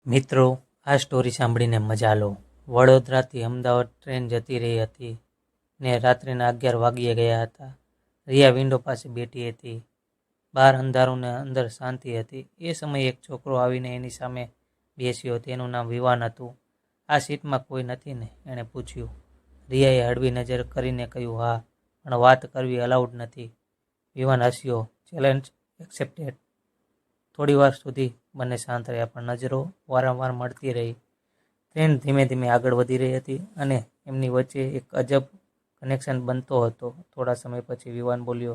મિત્રો, આ સ્ટોરી સાંભળીને મજા લો. વડોદરાથી અમદાવાદ ટ્રેન જતી રહી હતી ને રાત્રિના 11 વાગી ગયા હતા. રિયા વિન્ડો પાસે બેઠી હતી. બહાર અંધારું ને અંદર શાંતિ હતી. એ સમયે એક છોકરો આવીને એની સામે બેસ્યો. તેનું નામ વિવાન હતું. આ સીટમાં કોઈ નથી ને? એણે પૂછ્યું. રિયાએ હળવી નજર કરીને કહ્યું, હા, પણ વાત કરવી અલાઉડ નથી. વિવાન હસ્યો. Challenge accepted. થોડી વાર સુધી બંને શાંત રહ્યા, પણ નજરો વારંવાર મળતી રહી. ટ્રેન ધીમે ધીમે આગળ વધી રહી હતી અને એમની વચ્ચે એક અજબ કનેક્શન બનતો હતો. થોડા સમય પછી વિવાન બોલ્યો,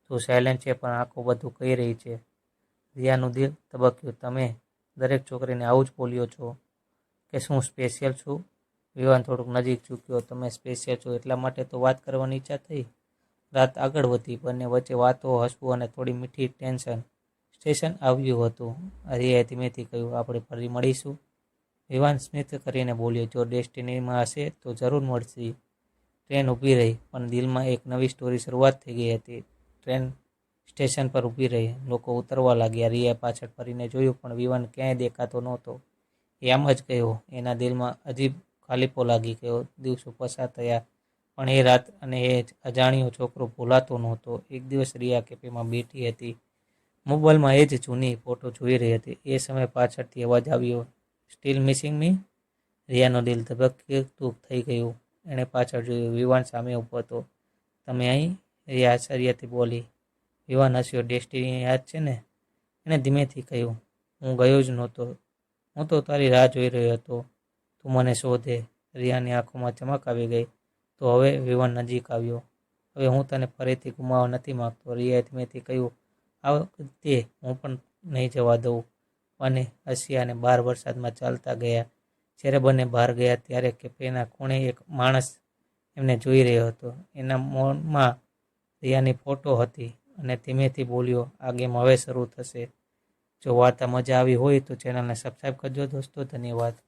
તું સાયલેન્ટ છે પણ આંખો બધું કહી રહી છે. રિયાનું દિલ ધબક્યું. તમે દરેક છોકરીને આવું જ બોલ્યો છો કે શું સ્પેશિયલ છું? વિવાન થોડુંક નજીક ઝૂક્યો. તમે સ્પેશિયલ છો એટલા માટે તો વાત કરવાની ઈચ્છા થઈ. રાત આગળ વધી. બંને વચ્ચે વાતો, હસવું અને થોડી મીઠી ટેન્શન. સ્ટેશન આવ્યું હતું. રિયાએ ધીમેથી કહ્યું, આપણે ફરી મળીશું? વિવાન સ્મિત કરીને બોલ્યો, જો ડેસ્ટિનીમાં હશે તો જરૂર મળશે. ટ્રેન ઊભી રહી, પણ દિલમાં એક નવી સ્ટોરી શરૂઆત થઈ ગઈ હતી. ટ્રેન સ્ટેશન પર ઊભી રહી. લોકો ઉતરવા લાગ્યા. રિયાએ પાછળ ફરીને જોયું, પણ વિવાન ક્યાંય દેખાતો નહોતો. એ આમ જ ગયો. એના દિલમાં અજીબ ખાલીપો લાગી ગયો. દિવસો પસાર થયા, પણ એ રાત અને એ અજાણ્યો છોકરો ભૂલાતો નહોતો. એક દિવસ રિયા કેફેમાં બેઠી હતી. મોબાઈલમાં એ જ જૂની ફોટો જોઈ રહી હતી. એ સમયે પાછળથી અવાજ આવ્યો, સ્ટીલ મિસિંગ મી? રિયાનું દિલ ધબકતું થઈ ગયું. એણે પાછળ જોયું. વિવાન સામે ઊભો હતો. તમે અહીં? રિયા આશ્ચર્યથી બોલી. વિવાન હસ્યો. ડેસ્ટિની યાદ છે ને? એણે ધીમેથી કહ્યું, હું ગયો જ નહોતો. હું તો તારી રાહ જોઈ રહ્યો હતો. તું મને શોધે. રિયાની આંખોમાં ચમક આવી ગઈ. તો હવે? વિવાન નજીક આવ્યો. હવે હું તને ફરીથી ગુમાવવા નથી માંગતો. રિયાએ ધીમેથી કહ્યું, આ વખતે હું પણ નહીં જવા દઉં. બંને હસ્યા અને બહાર વરસાદમાં ચાલતા ગયા. જ્યારે બંને બહાર ગયા ત્યારે કેફેના ખૂણે એક માણસ એમને જોઈ રહ્યો હતો. એના મોનમાં રિયાની ફોટો હતી અને ધીમેથી બોલ્યો, આ ગેમ હવે શરૂ થશે. જો વાર્તા મજા આવી હોય તો ચેનલને સબસ્ક્રાઈબ કરજો દોસ્તો. ધન્યવાદ.